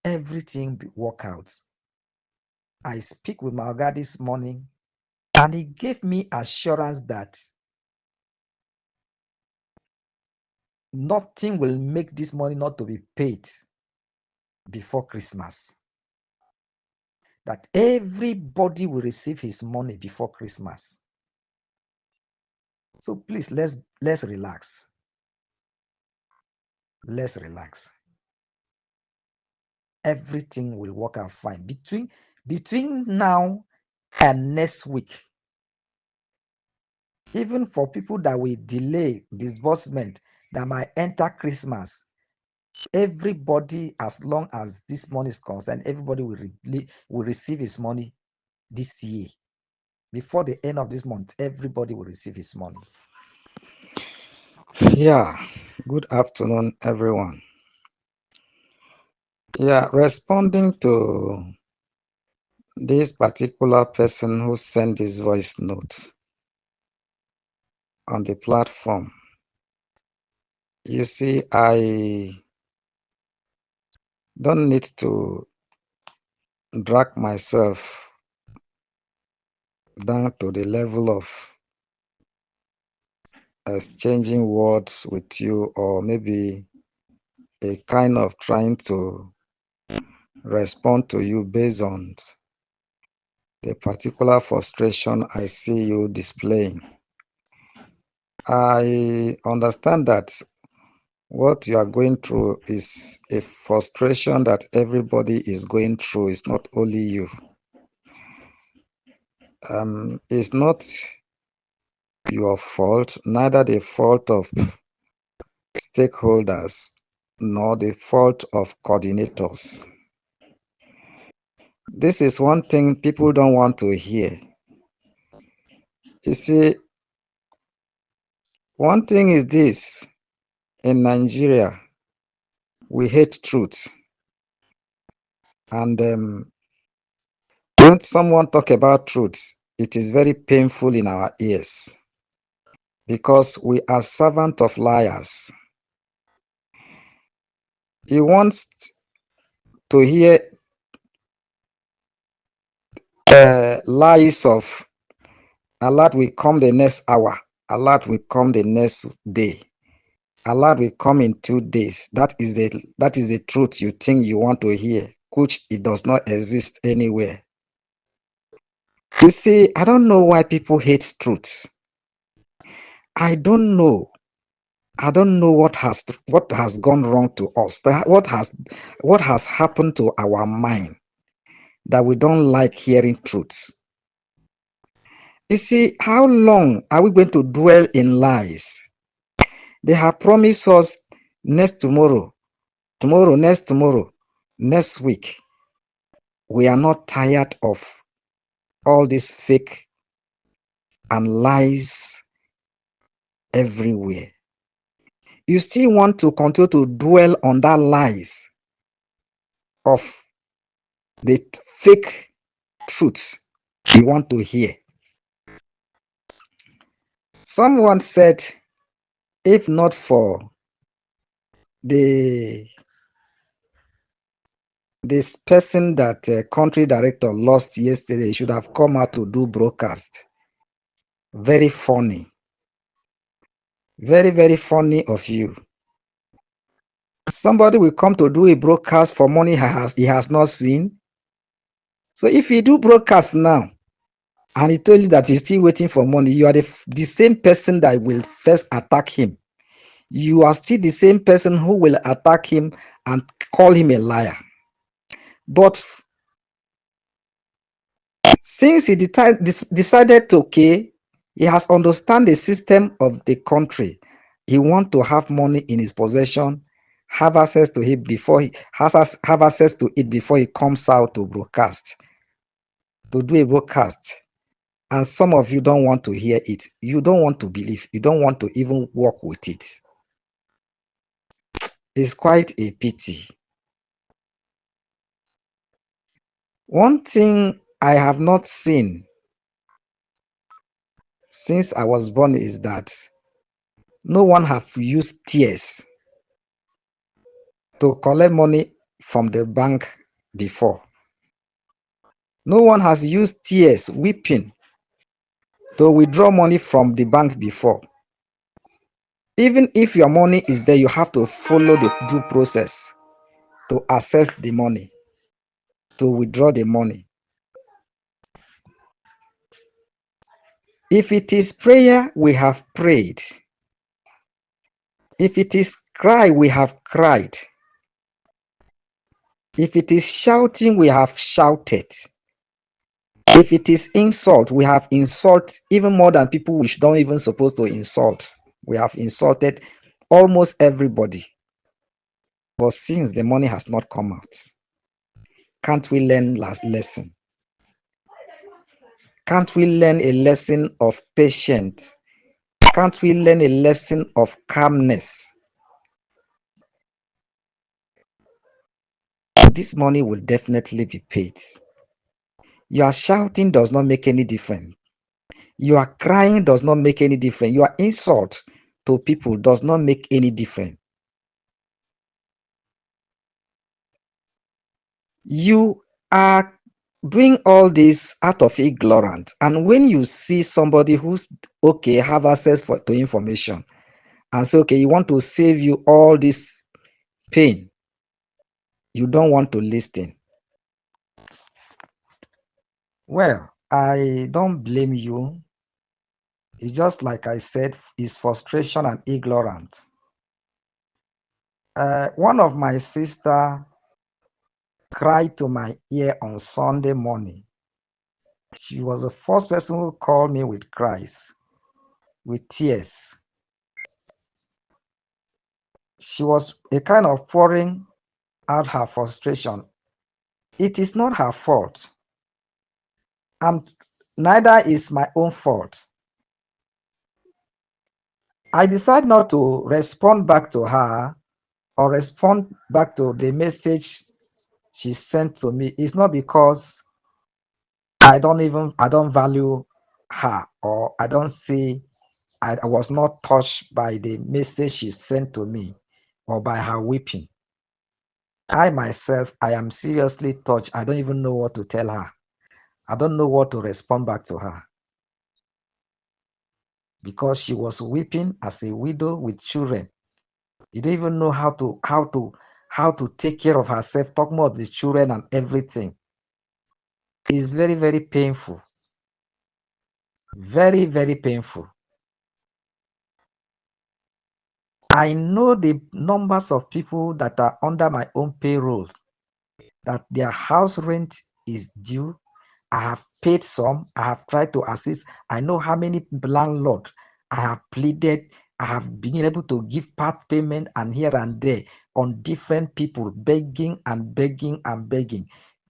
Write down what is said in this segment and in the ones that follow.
everything work out. I speak with my God this morning, and he gave me assurance that nothing will make this money not to be paid before Christmas. That everybody will receive his money before Christmas. So please, let's relax. Let's relax. Everything will work out fine between now and next week. Even for people that will delay disbursement that might enter Christmas, everybody, as long as this money is concerned, everybody will receive his money this year. Before the end of this month, everybody will receive his money. Yeah, good afternoon, everyone. Yeah, responding to this particular person who sent this voice note on the platform, you see, I don't need to drag myself down to the level of exchanging words with you, or maybe a kind of trying to respond to you based on the particular frustration I see you displaying. I understand that what you are going through is a frustration that everybody is going through. It's not only you. It's not your fault, neither the fault of stakeholders nor the fault of coordinators. This is one thing people don't want to hear. You see, one thing is this: in Nigeria, we hate truth. And when someone talk about truth, it is very painful in our ears, because we are servants of liars. He wants to hear lies of Allah will come the next hour, Allah will come the next day, Allah will come in 2 days. That is the truth you think you want to hear, which it does not exist anywhere. You see, I don't know why people hate truth. I don't know. I don't know what has gone wrong to us. What has happened to our mind that we don't like hearing truth. You see, how long are we going to dwell in lies? They have promised us next tomorrow, next tomorrow, next week. We are not tired of all this fake and lies everywhere. You still want to continue to dwell on that lies of the fake truths you want to hear. Someone said, if not for this person that country director lost yesterday, should have come out to do broadcast. Very funny. Very, very funny of you. Somebody will come to do a broadcast for money he has not seen. So if you do broadcast now, and he told you that he's still waiting for money, you are the same person that will first attack him. You are still the same person who will attack him and call him a liar. But since he decided to, okay, he has understand the system of the country. He want to have money in his possession, have access to it before he have access to it before he comes out to broadcast, to do a broadcast. And some of you don't want to hear it. You don't want to believe. You don't want to even work with it. It's quite a pity. One thing I have not seen since I was born is that no one have used tears to collect money from the bank before. No one has used tears, weeping to withdraw money from the bank before. Even if your money is there, you have to follow the due process to access the money, to withdraw the money. If it is prayer, we have prayed. If it is cry, we have cried. If it is shouting, we have shouted. If it is insult, we have insulted even more than people we don't even supposed to insult. We have insulted almost everybody. But since the money has not come out, can't we learn last lesson? Can't we learn a lesson of patience? Can't we learn a lesson of calmness? This money will definitely be paid. Your shouting does not make any difference. Your crying does not make any difference. Your insult to people does not make any difference. You are doing all this out of ignorance. And when you see somebody who's okay, have access to information, and say, okay, you want to save you all this pain, you don't want to listen. Well, I don't blame you. It's just like I said, it's frustration and ignorance. One of my sister cried to my ear on Sunday morning. She was the first person who called me with cries, with tears. She was a kind of pouring out her frustration. It is not her fault, and neither is my own fault. I decided not to respond back to her or respond back to the message she sent to me. It's not because I don't value her, or I don't see, I was not touched by the message she sent to me or by her weeping. I myself, I am seriously touched. I don't even know what to tell her. I don't know what to respond back to her, because she was weeping as a widow with children. You don't even know how to take care of herself, talk more of the children and everything. It's very, very painful. Very, very painful. I know the numbers of people that are under my own payroll, that their house rent is due. I have paid some. I have tried to assist. I know how many landlords I have pleaded. I have been able to give part payment and here and there on different people, begging and begging and begging.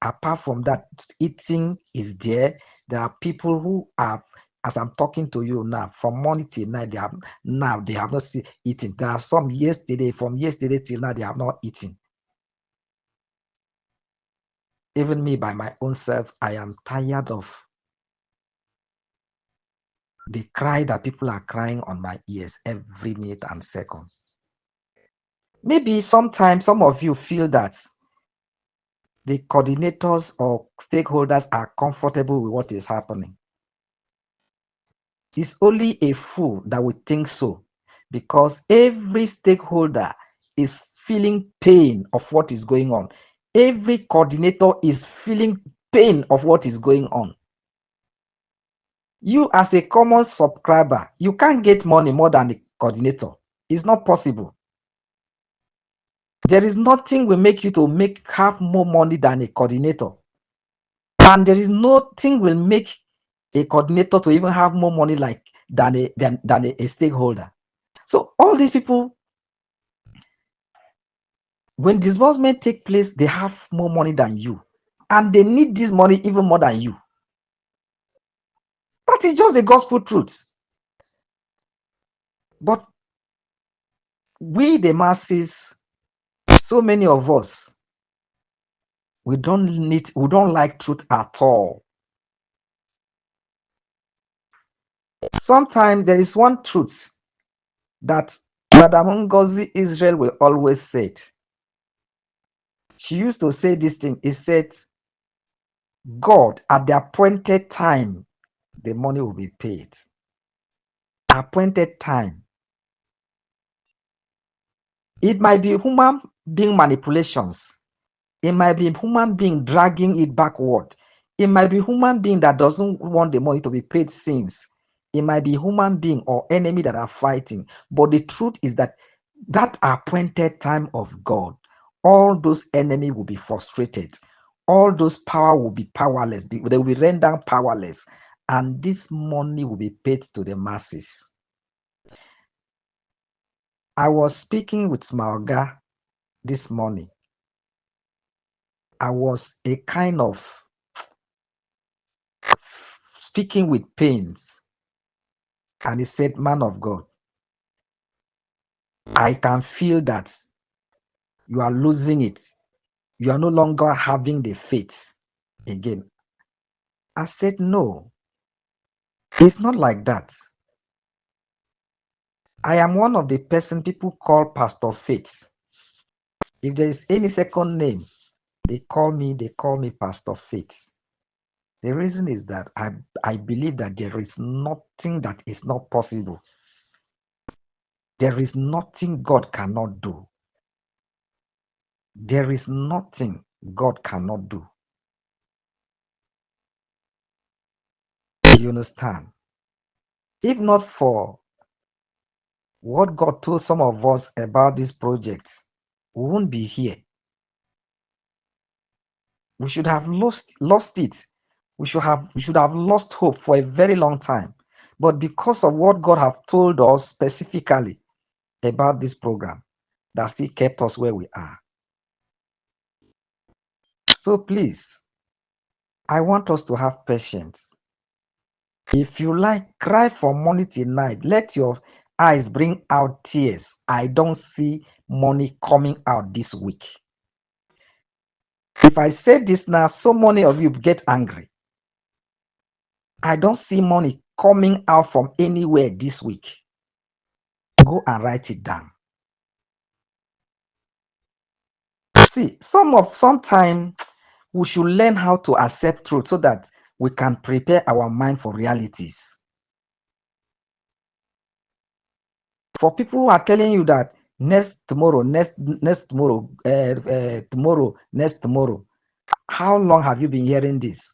Apart from that, eating is there. There are people who have, as I'm talking to you now, from morning till night, they have not still eaten. There are some from yesterday till now, they have not eaten. Even me, by my own self, I am tired of the cry that people are crying on my ears every minute and second. Maybe sometimes some of you feel that the coordinators or stakeholders are comfortable with what is happening. It's only a fool that would think so, because every stakeholder is feeling pain of what is going on. Every coordinator is feeling pain of what is going on. You, as a common subscriber, you can't get money more than the coordinator. It's not possible. There is nothing will make you to have more money than a coordinator. And there is nothing will make a coordinator to even have more money than a stakeholder. So all these people, when disbursement take place, they have more money than you. And they need this money even more than you. That is just a gospel truth. But we, the masses, so many of us, we don't like truth at all. Sometimes there is one truth that Madam Ngozi Israel will always say it. She used to say this thing. He said, God, at the appointed time, the money will be paid. Appointed time. It might be human being manipulations. It might be human being dragging it backward. It might be human being that doesn't want the money to be paid since. It might be human being or enemy that are fighting. But the truth is that appointed time of God, all those enemies will be frustrated. All those power will be powerless. They will be rendered powerless. And this money will be paid to the masses. I was speaking with Smaoga this morning. I was a kind of speaking with pains. And he said, man of God, I can feel that you are losing it. You are no longer having the faith again. I said, no, it's not like that. I am one of the person people call Pastor Faith. If there is any second name, they call me Pastor Faith. The reason is that I believe that there is nothing that is not possible. There is nothing God cannot do. There is nothing God cannot do. You understand? If not for what God told some of us about this project, we won't be here. We should have lost it. We should have lost hope for a very long time. But because of what God have told us specifically about this program, that still kept us where we are. So please, I want us to have patience. If you like, cry for money tonight. Let your eyes bring out tears. I don't see money coming out this week. If I say this now, so many of you get angry. I don't see money coming out from anywhere this week. Go and write it down. See, sometime we should learn how to accept truth so that we can prepare our mind for realities. For people who are telling you that tomorrow, next tomorrow, how long have you been hearing this?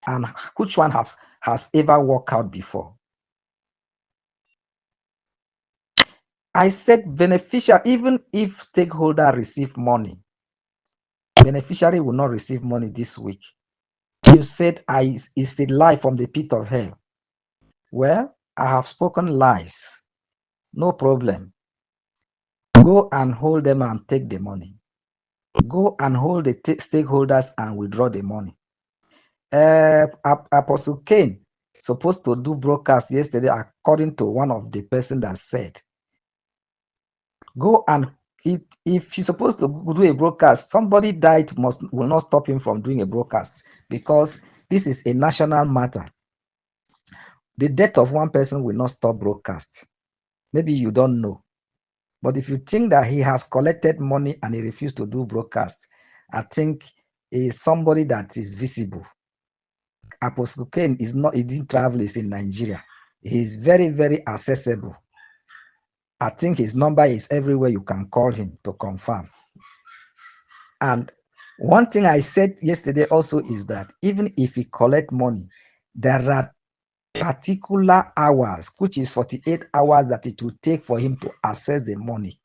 And which one has ever worked out before? I said beneficiary, even if stakeholder receive money, beneficiary will not receive money this week. You said it's a lie from the pit of hell. Well, I have spoken lies. No problem. Go and hold them and take the money. Go and hold the stakeholders and withdraw the money. Apostle Cain supposed to do broadcast yesterday, according to one of the person that said, go and if he's supposed to do a broadcast, somebody died will not stop him from doing a broadcast, because this is a national matter. The death of one person will not stop broadcast. Maybe you don't know, but if you think that he has collected money and he refused to do broadcast, I think is somebody that is visible. Apostle Cain is not, he didn't travel, he's in Nigeria. He's very, very accessible. I think his number is everywhere, you can call him to confirm. And one thing I said yesterday also is that even if he collect money, there are particular hours, which is 48 hours, that it will take for him to access the money.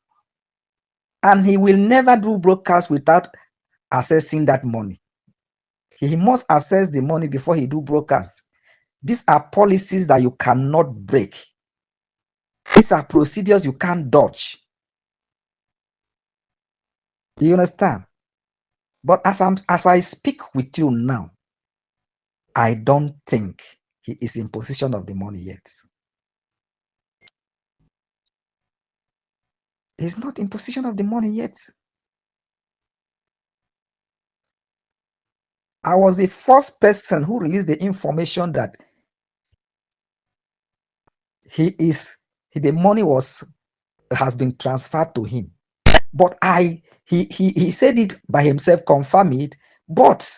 And he will never do broadcast without accessing that money. He must access the money before he do broadcast. These are policies that you cannot break. These are procedures you can't dodge. You understand? But as I speak with you now, I don't think he is in possession of the money yet. He's not in possession of the money yet. I was the first person who released the information that the money has been transferred to him. But he said it by himself, confirm it, but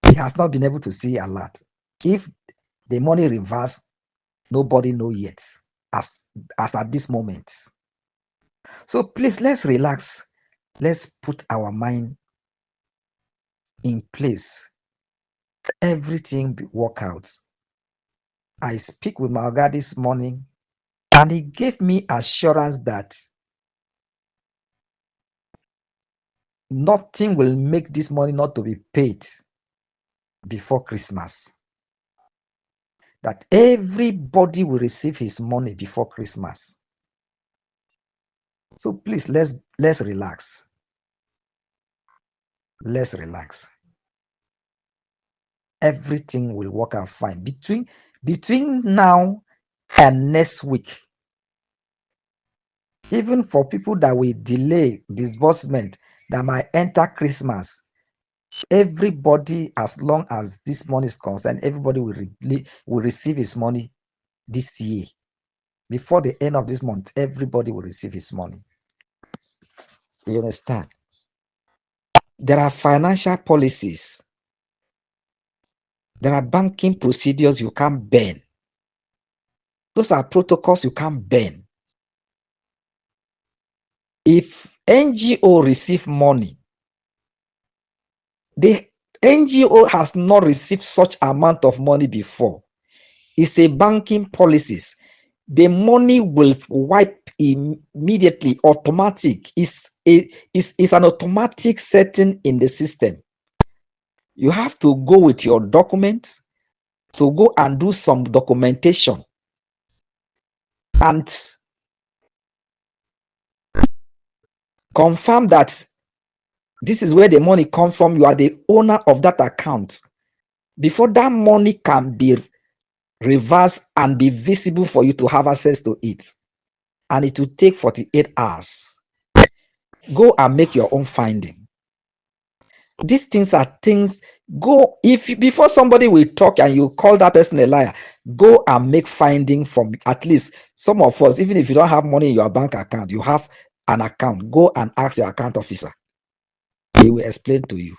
he has not been able to see a lot. If the money reverse, nobody know yet, as at this moment. So please, let's relax. Let's put our mind in place. Everything work out. I speak with my God this morning, and he gave me assurance that nothing will make this money not to be paid before Christmas. That everybody will receive his money before Christmas. So please, let's relax. Let's relax. Everything will work out fine between now and next week. Even for people that will delay disbursement that might enter Christmas, everybody, as long as this money is concerned, everybody will receive his money this year. Before the end of this month, everybody will receive his money. You understand? There are financial policies. There are banking procedures you can't bend. Those are protocols you can't bend. If NGO receive money, the NGO has not received such amount of money before. It's a banking policies. The money will wipe immediately, automatic. It's an automatic setting in the system. You have to go with your documents to go and do some documentation and confirm that this is where the money comes from. You are the owner of that account. Before that money can be reversed and be visible for you to have access to it, and it will take 48 hours. Go and make your own finding. These things are things. Go, if before somebody will talk and you call that person a liar, go and make finding from at least some of us. Even if you don't have money in your bank account, you have an account. Go and ask your account officer. He will explain to you.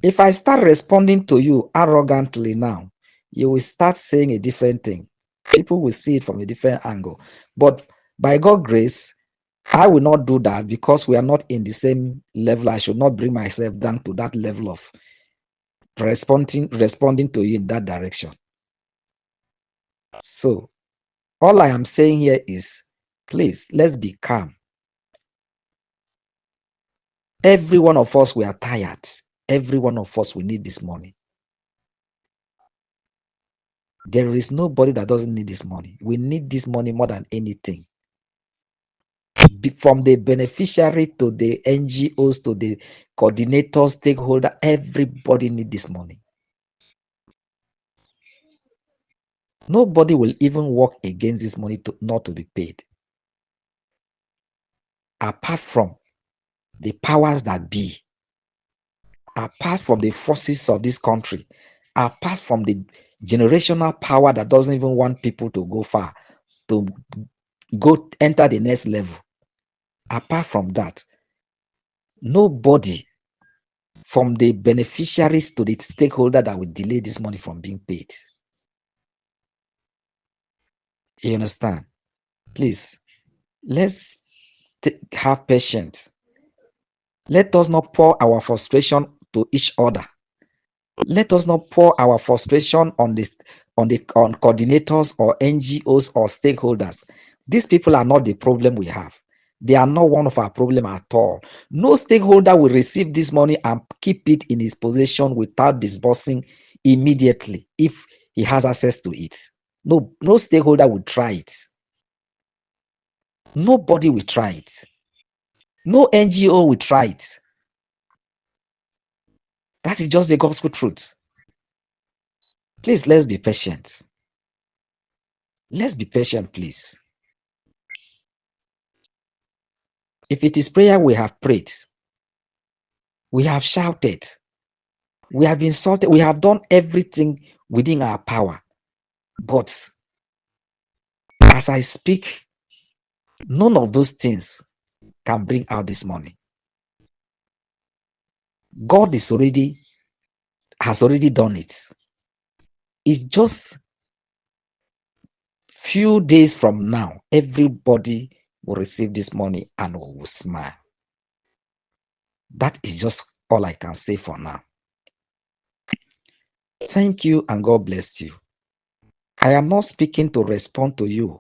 If I start responding to you arrogantly now, you will start saying a different thing. People will see it from a different angle. But by God's grace, I will not do that because we are not in the same level. I should not bring myself down to that level of responding to you in that direction. So all I am saying here is, please, let's be calm. Every one of us, we are tired. Every one of us, we need this money. There is nobody that doesn't need this money. We need this money more than anything. From the beneficiary to the NGOs to the coordinators, stakeholder, everybody need this money. Nobody will even work against this money not to be paid. Apart from the powers that be, apart from the forces of this country, apart from the generational power that doesn't even want people to go far, to go enter the next level. Apart from that, nobody from the beneficiaries to the stakeholder that will delay this money from being paid. You understand? Please, let's have patience. Let us not pour our frustration to each other. Let us not pour our frustration on coordinators or NGOs or stakeholders. These people are not the problem we have. They are not one of our problem at all. No stakeholder will receive this money and keep it in his possession without disbursing immediately if he has access to it. No stakeholder will try it. Nobody will try it. No NGO will try it. That is just the gospel truth. Please, let's be patient. Let's be patient, please. If it is prayer, we have prayed. We have shouted. We have insulted. We have done everything within our power. But as I speak, None of those things can bring out this money. God has already done it. It's just few days from now, everybody will receive this money and will smile. That is just all I can say for now. Thank you and God bless you. I am not speaking to respond to you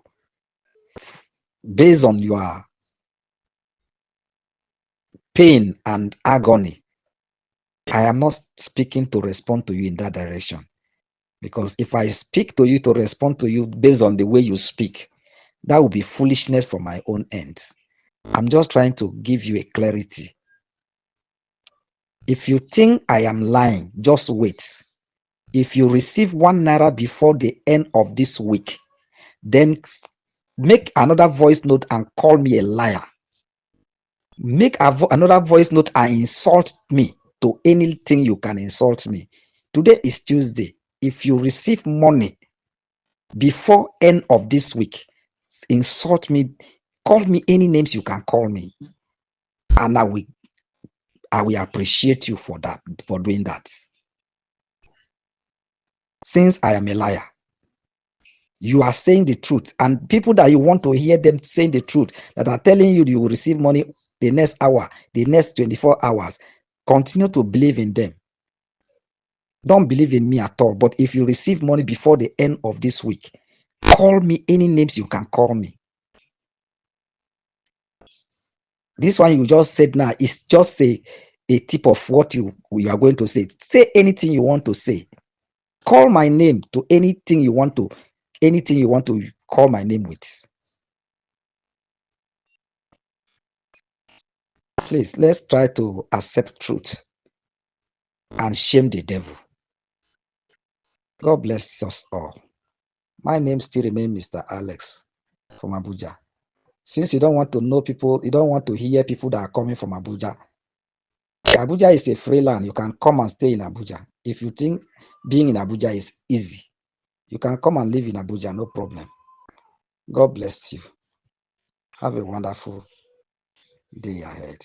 based on your pain and agony. I am not speaking to respond to you in that direction. Because if I speak to you to respond to you based on the way you speak, that would be foolishness from my own end. I'm just trying to give you a clarity. If you think I am lying, just wait. If you receive 1 naira before the end of this week, then make another voice note and call me a liar. Make another voice note and insult me to anything you can insult me. Today is Tuesday. If you receive money before end of this week, insult me, call me any names you can call me, and I will appreciate you for that, for doing that. Since I am a liar, you are saying the truth, and people that you want to hear them saying the truth, that are telling you will receive money the next hour, the next 24 hours, continue to believe in them. Don't believe in me at all. But if you receive money before the end of this week, call me any names you can call me. This one you just said now is just a tip of what you are going to say. Say anything you want to say. Call my name to anything you want to call my name with. Please, let's try to accept truth and shame the devil. God bless us all. My name still remains Mr. Alex from Abuja. Since you don't want to know people, you don't want to hear people that are coming from Abuja. Abuja is a free land. You can come and stay in Abuja. If you think being in Abuja is easy, you can come and live in Abuja, no problem. God bless you. Have a wonderful day ahead.